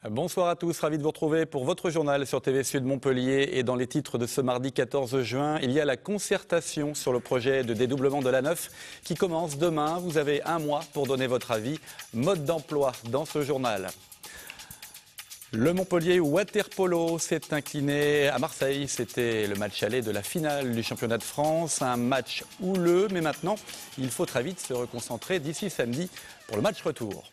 Bonsoir à tous, ravi de vous retrouver pour votre journal sur TV Sud Montpellier. Et dans les titres de ce mardi 14 juin, il y a la concertation sur le projet de dédoublement de l'A9 qui commence demain. Vous avez un mois pour donner votre avis. Mode d'emploi dans ce journal. Le Montpellier Waterpolo s'est incliné à Marseille. C'était le match aller de la finale du championnat de France. Un match houleux, mais maintenant, il faut très vite se reconcentrer d'ici samedi pour le match retour.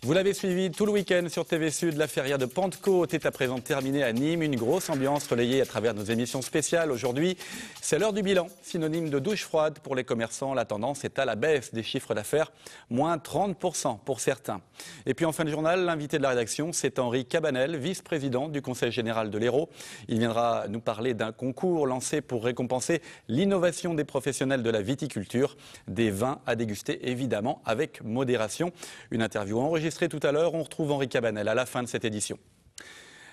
Vous l'avez suivi tout le week-end sur TV Sud, la feria de Pentecôte est à présent terminée à Nîmes. Une grosse ambiance relayée à travers nos émissions spéciales. Aujourd'hui, c'est l'heure du bilan, synonyme de douche froide pour les commerçants. La tendance est à la baisse des chiffres d'affaires, moins 30% pour certains. Et puis en fin de journal, l'invité de la rédaction, c'est Henri Cabanel, vice-président du Conseil général de l'Hérault. Il viendra nous parler d'un concours lancé pour récompenser l'innovation des professionnels de la viticulture. Des vins à déguster évidemment avec modération. Une interview enregistrée tout à l'heure, on retrouve Henri Cabanel à la fin de cette édition.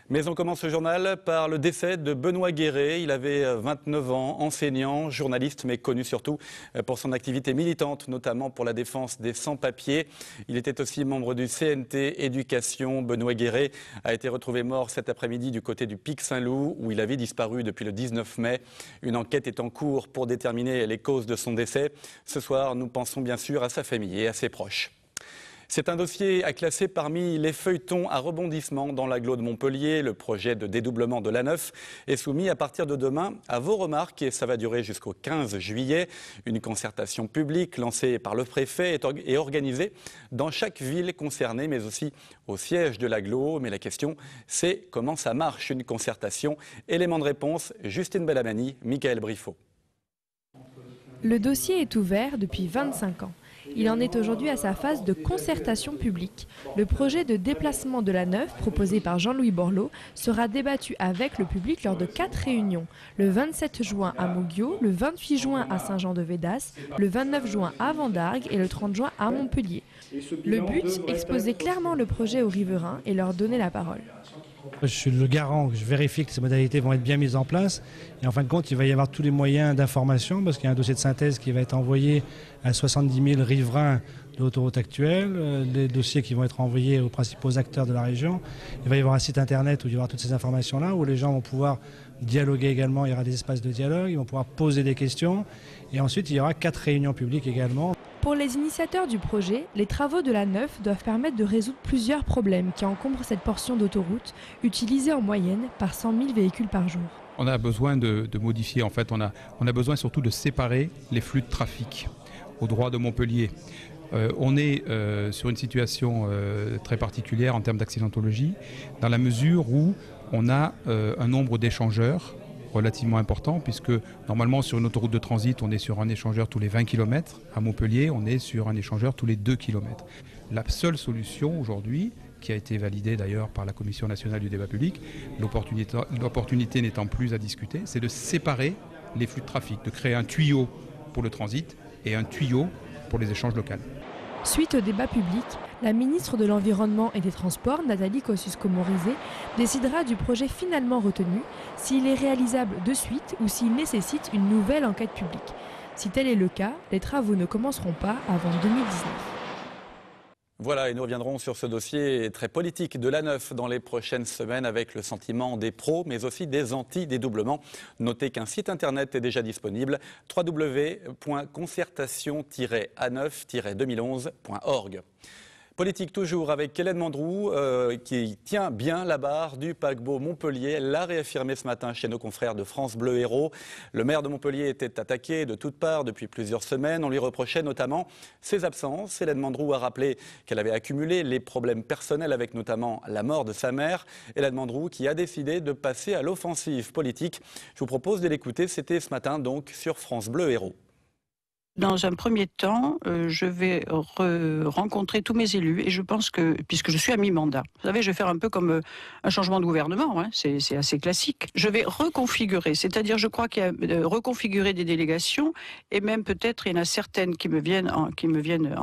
Mais on commence ce journal par le décès de Benoît Guéret. Il avait 29 ans, enseignant, journaliste, mais connu surtout pour son activité militante, notamment pour la défense des sans-papiers. Il était aussi membre du CNT Éducation. Benoît Guéret a été retrouvé mort cet après-midi du côté du Pic Saint-Loup, où il avait disparu depuis le 19 mai. Une enquête est en cours pour déterminer les causes de son décès. Ce soir, nous pensons bien sûr à sa famille et à ses proches. C'est un dossier à classer parmi les feuilletons à rebondissement dans l'agglo de Montpellier. Le projet de dédoublement de l'A9 est soumis à partir de demain à vos remarques et ça va durer jusqu'au 15 juillet. Une concertation publique lancée par le préfet est organisée dans chaque ville concernée, mais aussi au siège de l'agglo. Mais la question, c'est comment ça marche une concertation? Élément de réponse, Justine Bellamani, Michael Briffaut. Le dossier est ouvert depuis 25 ans. Il en est aujourd'hui à sa phase de concertation publique. Le projet de déplacement de l'A9, proposé par Jean-Louis Borloo, sera débattu avec le public lors de 4 réunions. Le 27 juin à Moguio, le 28 juin à Saint-Jean-de-Védas, le 29 juin à Vendargues et le 30 juin à Montpellier. Le but, exposer clairement le projet aux riverains et leur donner la parole. Je suis le garant, je vérifie que ces modalités vont être bien mises en place et en fin de compte il va y avoir tous les moyens d'information parce qu'il y a un dossier de synthèse qui va être envoyé à 70 000 riverains de l'autoroute actuelle, les dossiers qui vont être envoyés aux principaux acteurs de la région. Il va y avoir un site internet où il y aura toutes ces informations-là, où les gens vont pouvoir dialoguer également, il y aura des espaces de dialogue, ils vont pouvoir poser des questions et ensuite il y aura 4 réunions publiques également. Pour les initiateurs du projet, les travaux de l'A9 doivent permettre de résoudre plusieurs problèmes qui encombrent cette portion d'autoroute, utilisée en moyenne par 100 000 véhicules par jour. On a besoin de modifier, en fait, on a besoin surtout de séparer les flux de trafic au droit de Montpellier. On est sur une situation très particulière en termes d'accidentologie, dans la mesure où on a un nombre d'échangeurs relativement important, puisque normalement sur une autoroute de transit, on est sur un échangeur tous les 20 km. À Montpellier, on est sur un échangeur tous les 2 km. La seule solution aujourd'hui, qui a été validée d'ailleurs par la Commission nationale du débat public, l'opportunité n'étant plus à discuter, c'est de séparer les flux de trafic, de créer un tuyau pour le transit et un tuyau pour les échanges locaux. Suite au débat public, la ministre de l'Environnement et des Transports, Nathalie Kosciusko-Morizet, décidera du projet finalement retenu, s'il est réalisable de suite ou s'il nécessite une nouvelle enquête publique. Si tel est le cas, les travaux ne commenceront pas avant 2019. Voilà, et nous reviendrons sur ce dossier très politique de l'A9 dans les prochaines semaines avec le sentiment des pros, mais aussi des anti-dédoublements. Notez qu'un site internet est déjà disponible, www.concertation-a9-2011.org. Politique toujours avec Hélène Mandroux qui tient bien la barre du paquebot Montpellier. Elle l'a réaffirmé ce matin chez nos confrères de France Bleu Hérault. Le maire de Montpellier était attaqué de toutes parts depuis plusieurs semaines. On lui reprochait notamment ses absences. Hélène Mandroux a rappelé qu'elle avait accumulé les problèmes personnels avec notamment la mort de sa mère. Hélène Mandroux qui a décidé de passer à l'offensive politique. Je vous propose de l'écouter. C'était ce matin donc sur France Bleu Hérault. Dans un premier temps, je vais rencontrer tous mes élus et je pense que, puisque je suis à mi-mandat, vous savez, je vais faire un peu comme un changement de gouvernement, hein, c'est assez classique. Je vais reconfigurer, c'est-à-dire je crois qu'il y a reconfigurer des délégations et même peut-être il y en a certaines qui me viennent en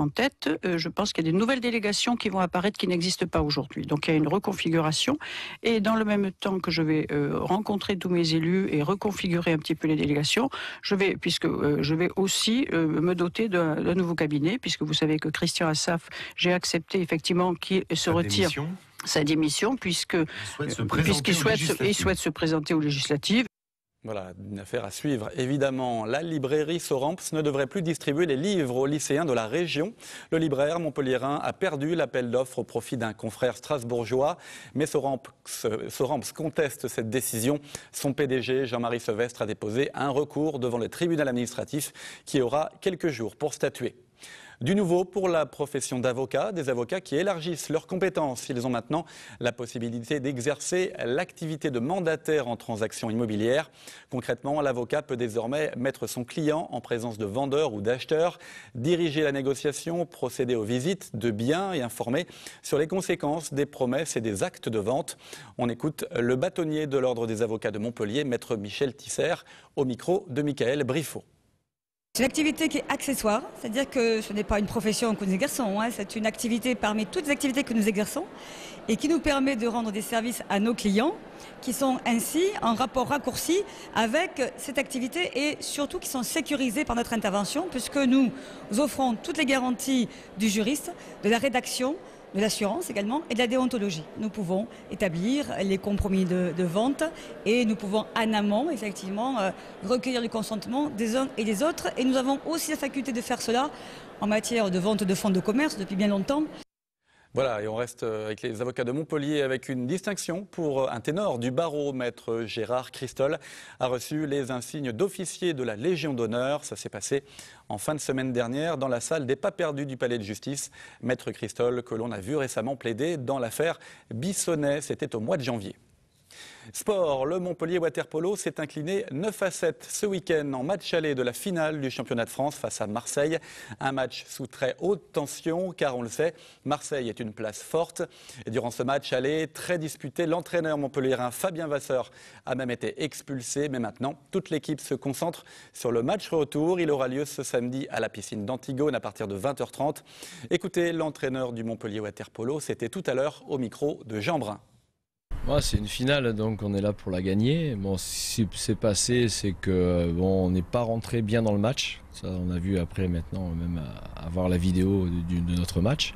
tête. Je pense qu'il y a des nouvelles délégations qui vont apparaître qui n'existent pas aujourd'hui. Donc il y a une reconfiguration et dans le même temps que je vais rencontrer tous mes élus et reconfigurer un petit peu les délégations, je vais aussi me doter d'un nouveau cabinet, puisque vous savez que Christian Assaf, j'ai accepté effectivement qu'il se retire. sa démission puisqu'il souhaite se présenter aux législatives. Voilà, une affaire à suivre. Évidemment, la librairie Soramps ne devrait plus distribuer les livres aux lycéens de la région. Le libraire montpelliérain a perdu l'appel d'offres au profit d'un confrère strasbourgeois. Mais Soramps conteste cette décision. Son PDG, Jean-Marie Sevestre, a déposé un recours devant le tribunal administratif qui aura quelques jours pour statuer. Du nouveau pour la profession d'avocat, des avocats qui élargissent leurs compétences. Ils ont maintenant la possibilité d'exercer l'activité de mandataire en transactions immobilières. Concrètement, l'avocat peut désormais mettre son client en présence de vendeurs ou d'acheteurs, diriger la négociation, procéder aux visites de biens et informer sur les conséquences des promesses et des actes de vente. On écoute le bâtonnier de l'Ordre des avocats de Montpellier, maître Michel Tisser, au micro de Michael Briffaut. C'est une activité qui est accessoire, c'est-à-dire que ce n'est pas une profession que nous exerçons, c'est une activité parmi toutes les activités que nous exerçons et qui nous permet de rendre des services à nos clients qui sont ainsi en rapport raccourci avec cette activité et surtout qui sont sécurisés par notre intervention puisque nous offrons toutes les garanties du juriste, de la rédaction, de l'assurance également et de la déontologie. Nous pouvons établir les compromis de vente et nous pouvons en amont effectivement recueillir le consentement des uns et des autres et nous avons aussi la faculté de faire cela en matière de vente de fonds de commerce depuis bien longtemps. Voilà, et on reste avec les avocats de Montpellier avec une distinction pour un ténor du barreau. Maître Gérard Christol a reçu les insignes d'officier de la Légion d'honneur. Ça s'est passé en fin de semaine dernière dans la salle des pas perdus du palais de justice. Maître Christol que l'on a vu récemment plaider dans l'affaire Bissonnet, c'était au mois de janvier. Sport, le Montpellier Water-Polo s'est incliné 9-7 ce week-end en match aller de la finale du championnat de France face à Marseille. Un match sous très haute tension car on le sait, Marseille est une place forte. Et durant ce match aller très disputé, l'entraîneur montpelliérain Fabien Vasseur a même été expulsé. Mais maintenant, toute l'équipe se concentre sur le match retour. Il aura lieu ce samedi à la piscine d'Antigone à partir de 20h30. Écoutez l'entraîneur du Montpellier Water-Polo, c'était tout à l'heure au micro de Jean Brun. C'est une finale, donc on est là pour la gagner. Bon, ce qui s'est passé, c'est que on n'est pas rentré bien dans le match. Ça, on a vu après, maintenant, même à voir la vidéo de notre match.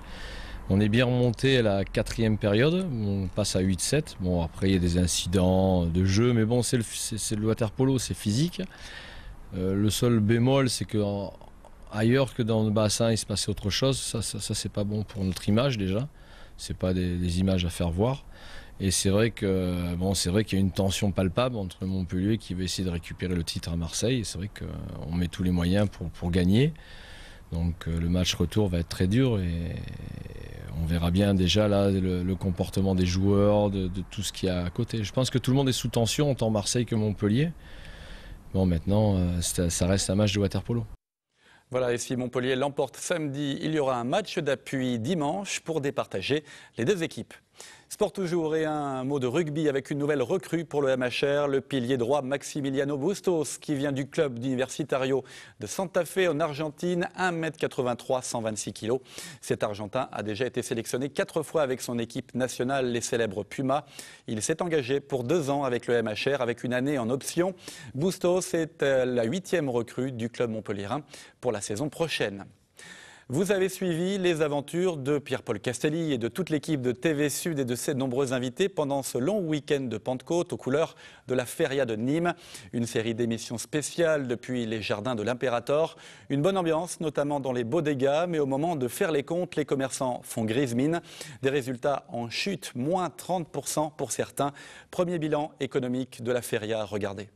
On est bien remonté à la 4e période. On passe à 8-7. Bon, après, il y a des incidents de jeu, mais bon, c'est le water-polo, c'est physique. Le seul bémol, c'est que ailleurs que dans le bassin, il se passait autre chose. Ça c'est pas bon pour notre image déjà. C'est pas des images à faire voir. Et c'est vrai qu'il y a une tension palpable entre Montpellier qui veut essayer de récupérer le titre à Marseille. Et c'est vrai qu'on met tous les moyens pour gagner. Donc le match retour va être très dur et on verra bien déjà là le comportement des joueurs, de tout ce qu'il y a à côté. Je pense que tout le monde est sous tension, autant Marseille que Montpellier. Bon, maintenant, ça reste un match de water-polo. Voilà, et si Montpellier l'emporte samedi, il y aura un match d'appui dimanche pour départager les deux équipes. Sport toujours et un mot de rugby avec une nouvelle recrue pour le MHR, le pilier droit Maximiliano Bustos qui vient du club d'Universitario de Santa Fe en Argentine, 1m83, 126 kg. Cet Argentin a déjà été sélectionné 4 fois avec son équipe nationale, les célèbres Pumas. Il s'est engagé pour 2 ans avec le MHR avec une année en option. Bustos est la 8e recrue du club montpelliérain pour la saison prochaine. Vous avez suivi les aventures de Pierre-Paul Castelli et de toute l'équipe de TV Sud et de ses nombreux invités pendant ce long week-end de Pentecôte aux couleurs de la Feria de Nîmes. Une série d'émissions spéciales depuis les jardins de l'Impérator. Une bonne ambiance, notamment dans les bodegas, mais au moment de faire les comptes, les commerçants font grise mine. Des résultats en chute, moins 30% pour certains. Premier bilan économique de la Feria, regardez.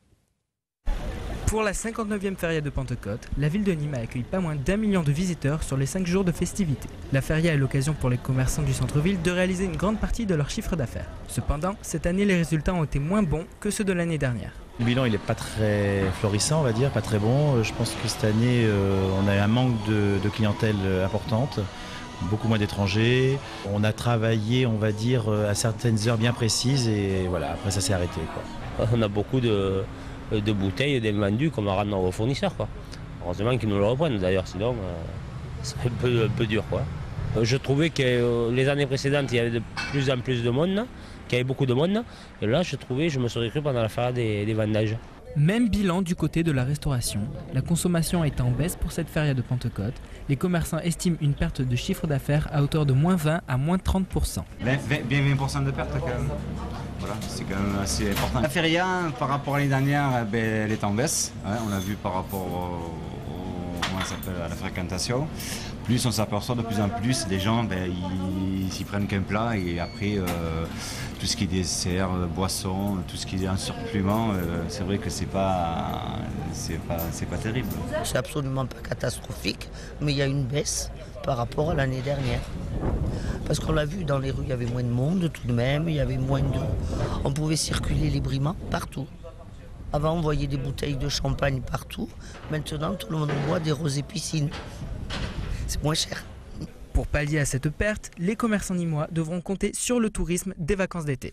Pour la 59e Feria de Pentecôte, la ville de Nîmes a accueilli pas moins d'1 million de visiteurs sur les 5 jours de festivités. La Feria est l'occasion pour les commerçants du centre-ville de réaliser une grande partie de leur chiffre d'affaires. Cependant, cette année, les résultats ont été moins bons que ceux de l'année dernière. Le bilan, il n'est pas très florissant, on va dire, pas très bon. Je pense que cette année, on a un manque de clientèle importante, beaucoup moins d'étrangers. On a travaillé, on va dire, à certaines heures bien précises et voilà, après ça s'est arrêté, quoi. On a beaucoup de bouteilles d'invendus qu'on va rendre aux fournisseurs, quoi. Heureusement qu'ils nous le reprennent d'ailleurs, sinon c'est un peu dur, quoi. Je trouvais que les années précédentes, il y avait de plus en plus de monde, qu'il y avait beaucoup de monde. Et là, je me serais cru pendant la Feria des vendages. Même bilan du côté de la restauration. La consommation est en baisse pour cette feria de Pentecôte. Les commerçants estiment une perte de chiffre d'affaires à hauteur de moins 20 à moins 30%. Bien 20% de perte quand même. Voilà, c'est quand même assez important. La feria, par rapport à l'année dernière, elle est en baisse. On l'a vu par rapport à la fréquentation. Plus on s'aperçoit de plus en plus, les gens ils s'y prennent qu'un plat et après tout ce qui est dessert, boisson, tout ce qui est en surplement, c'est vrai que c'est pas terrible. C'est absolument pas catastrophique, mais il y a une baisse par rapport à l'année dernière. Parce qu'on l'a vu, dans les rues, il y avait moins de monde tout de même, il y avait moins de... On pouvait circuler librement partout. Avant, on voyait des bouteilles de champagne partout. Maintenant, tout le monde boit des rosés piscines. C'est moins cher. Pour pallier à cette perte, les commerçants nîmois devront compter sur le tourisme des vacances d'été.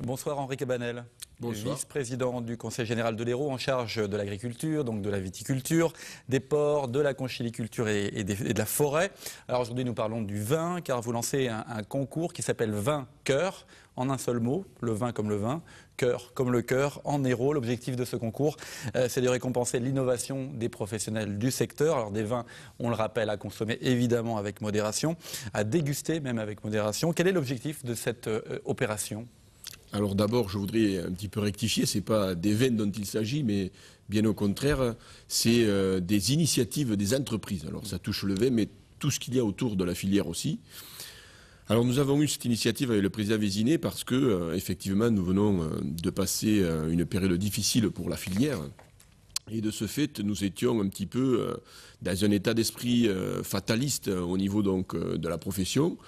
Bonsoir Henri Cabanel, vice-président du Conseil général de l'Hérault en charge de l'agriculture, donc de la viticulture, des ports, de la conchyliculture et de la forêt. Alors aujourd'hui nous parlons du vin car vous lancez un concours qui s'appelle Vin Cœur, en un seul mot, le vin comme le vin, cœur comme le cœur, en Hérault. L'objectif de ce concours, c'est de récompenser l'innovation des professionnels du secteur. Alors des vins, on le rappelle, à consommer évidemment avec modération, à déguster même avec modération. Quel est l'objectif de cette opération ? Alors d'abord, je voudrais un petit peu rectifier, ce n'est pas des vins dont il s'agit, mais bien au contraire, c'est des initiatives des entreprises. Alors ça touche le vin, mais tout ce qu'il y a autour de la filière aussi. Alors nous avons eu cette initiative avec le président Vézinet parce que, effectivement, nous venons de passer une période difficile pour la filière. Et de ce fait, nous étions un petit peu dans un état d'esprit fataliste au niveau donc, de la profession.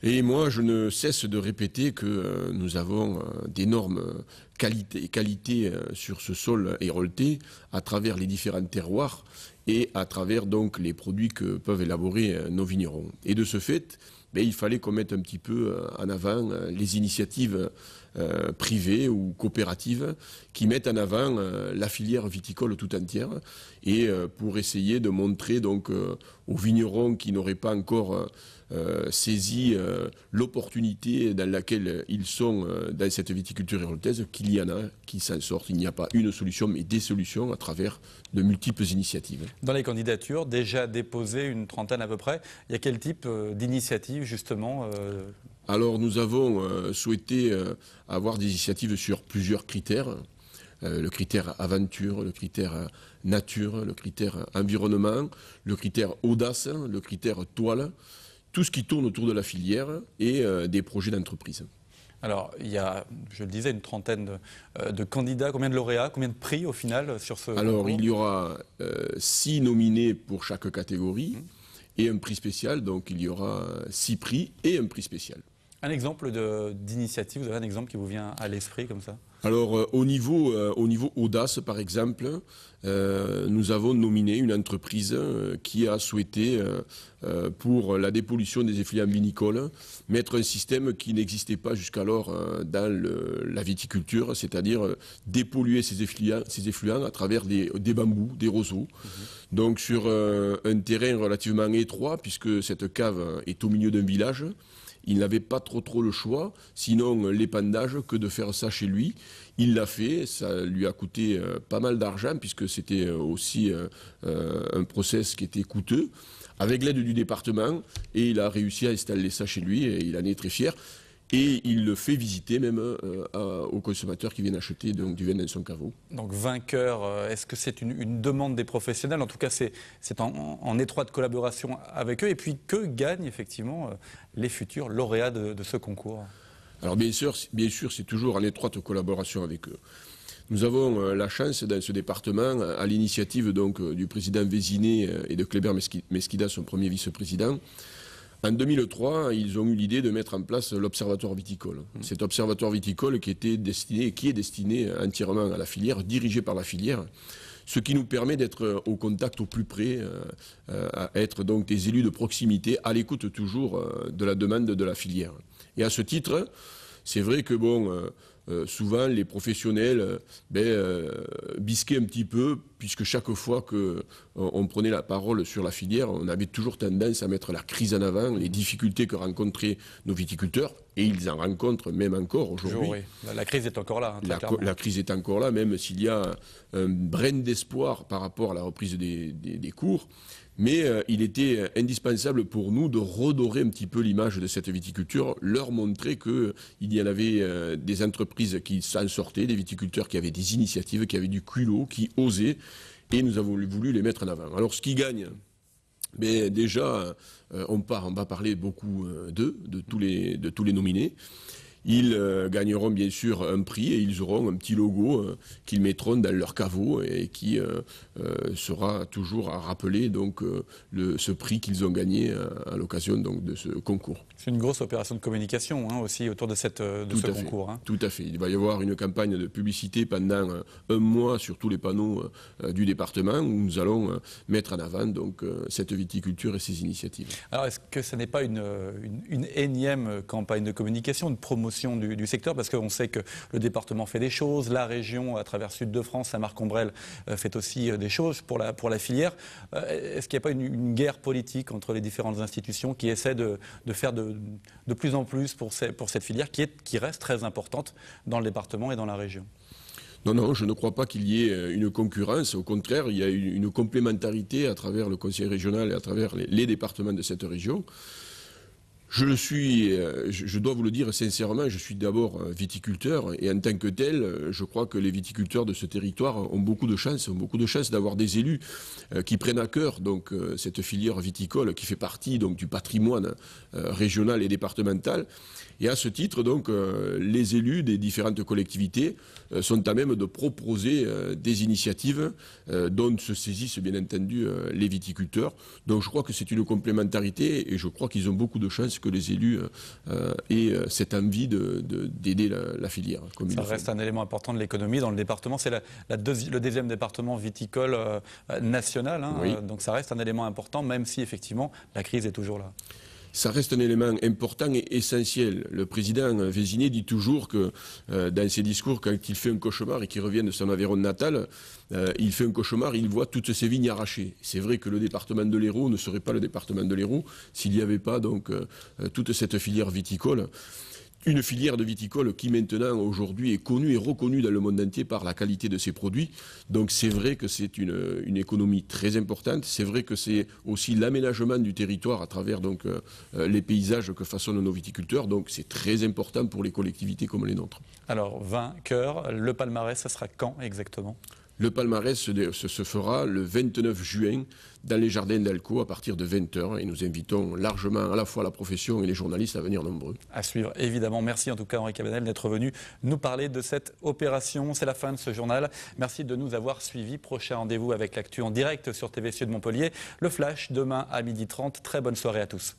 Et moi, je ne cesse de répéter que nous avons d'énormes qualités sur ce sol héroltais à travers les différents terroirs et à travers donc les produits que peuvent élaborer nos vignerons. Et de ce fait, il fallait qu'on mette un petit peu en avant les initiatives privées ou coopératives qui mettent en avant la filière viticole tout entière et pour essayer de montrer donc aux vignerons qui n'auraient pas encore saisi l'opportunité dans laquelle ils sont dans cette viticulture héroltaise qu'il y en a qui s'en sortent. Il n'y a pas une solution mais des solutions à travers de multiples initiatives. Dans les candidatures, déjà déposées une trentaine à peu près, il y a quel type d'initiative justement Alors nous avons souhaité avoir des initiatives sur plusieurs critères. Le critère aventure, le critère nature, le critère environnement, le critère audace, le critère toile, tout ce qui tourne autour de la filière et des projets d'entreprise. Alors, il y a, je le disais, une trentaine de candidats. Combien de lauréats, combien de prix au final sur ce Alors, concours ? il y aura 6 nominés pour chaque catégorie et un prix spécial. Donc, il y aura 6 prix et un prix spécial. Un exemple d'initiative, vous avez un exemple qui vous vient à l'esprit comme ça ? Alors, au niveau audace, par exemple, nous avons nominé une entreprise qui a souhaité, pour la dépollution des effluents vinicoles, mettre un système qui n'existait pas jusqu'alors dans la viticulture, c'est-à-dire dépolluer ces effluents à travers des bambous, des roseaux. Donc, sur un terrain relativement étroit, puisque cette cave est au milieu d'un village, il n'avait pas trop le choix, sinon l'épandage, que de faire ça chez lui. Il l'a fait, ça lui a coûté pas mal d'argent, puisque c'était aussi un process qui était coûteux, avec l'aide du département, et il a réussi à installer ça chez lui, et il en est très fier. Et il le fait visiter même aux consommateurs qui viennent acheter donc, du vin dans son caveau. Donc vainqueur, est-ce que c'est une demande des professionnels ? En tout cas, c'est en étroite collaboration avec eux. Et puis, que gagnent effectivement les futurs lauréats de ce concours ? Alors bien sûr, c'est toujours en étroite collaboration avec eux. Nous avons la chance dans ce département, à l'initiative donc du président Vézinet et de Kléber Mesquida, son premier vice-président. En 2003, ils ont eu l'idée de mettre en place l'Observatoire viticole. Cet observatoire viticole qui est destiné entièrement à la filière, dirigé par la filière, ce qui nous permet d'être au contact au plus près, à être donc des élus de proximité, à l'écoute toujours de la demande de la filière. Et à ce titre, c'est vrai que souvent les professionnels bisquaient un petit peu, puisque chaque fois qu'on prenait la parole sur la filière, on avait toujours tendance à mettre la crise en avant, les difficultés que rencontraient nos viticulteurs, et ils en rencontrent même encore aujourd'hui. Oui. La crise est encore là. La crise est encore là, même s'il y a un brin d'espoir par rapport à la reprise des cours. Mais il était indispensable pour nous de redorer un petit peu l'image de cette viticulture, leur montrer qu'il y en avait des entreprises qui s'en sortaient, des viticulteurs qui avaient des initiatives, qui avaient du culot, qui osaient, et nous avons voulu les mettre en avant. Alors ce qui gagne, mais déjà, on va parler beaucoup d'eux, de tous les nominés. Ils gagneront bien sûr un prix et ils auront un petit logo qu'ils mettront dans leur caveau et qui sera toujours à rappeler donc, ce prix qu'ils ont gagné à l'occasion donc, de ce concours. C'est une grosse opération de communication aussi autour de ce concours. Tout à fait. Il va y avoir une campagne de publicité pendant un mois sur tous les panneaux du département où nous allons mettre en avant donc, cette viticulture et ses initiatives. Alors est-ce que ce n'est pas une énième campagne de communication, de promotion du secteur, parce qu'on sait que le département fait des choses, la région à travers Sud de France, Saint-Marc-en-Brel fait aussi des choses pour la filière. Est-ce qu'il n'y a pas une guerre politique entre les différentes institutions qui essaient de faire de plus en plus pour cette filière qui reste très importante dans le département et dans la région? Non, je ne crois pas qu'il y ait une concurrence. Au contraire, il y a une complémentarité à travers le conseil régional et à travers les départements de cette région. Je dois vous le dire sincèrement, je suis d'abord viticulteur et en tant que tel, je crois que les viticulteurs de ce territoire ont beaucoup de chance d'avoir des élus qui prennent à cœur donc, cette filière viticole qui fait partie donc, du patrimoine régional et départemental. Et à ce titre, donc, les élus des différentes collectivités sont à même de proposer des initiatives dont se saisissent bien entendu les viticulteurs. Donc je crois que c'est une complémentarité et je crois qu'ils ont beaucoup de chance que les élus aient cette envie d'aider la filière. Ça reste un élément important de l'économie dans le département. C'est le deuxième département viticole national, oui. Donc ça reste un élément important, même si effectivement la crise est toujours là. Ça reste un élément important et essentiel. Le président Vézinet dit toujours que dans ses discours, quand il fait un cauchemar et qu'il revient de son Aveyron natal, il fait un cauchemar, il voit toutes ses vignes arrachées. C'est vrai que le département de l'Hérault ne serait pas le département de l'Hérault s'il n'y avait pas donc, toute cette filière viticole. Une filière de viticole qui maintenant, aujourd'hui, est connue et reconnue dans le monde entier par la qualité de ses produits. Donc c'est vrai que c'est une économie très importante. C'est vrai que c'est aussi l'aménagement du territoire à travers donc, les paysages que façonnent nos viticulteurs. Donc c'est très important pour les collectivités comme les nôtres. Alors, vainqueur, le palmarès, ça sera quand exactement ? Le palmarès se fera le 29 juin dans les jardins d'Alco à partir de 20h et nous invitons largement à la fois la profession et les journalistes à venir nombreux. À suivre, évidemment. Merci en tout cas Henri Cabanel d'être venu nous parler de cette opération. C'est la fin de ce journal. Merci de nous avoir suivis. Prochain rendez-vous avec l'actu en direct sur TV Sud Montpellier. Le Flash demain à 12h30. Très bonne soirée à tous.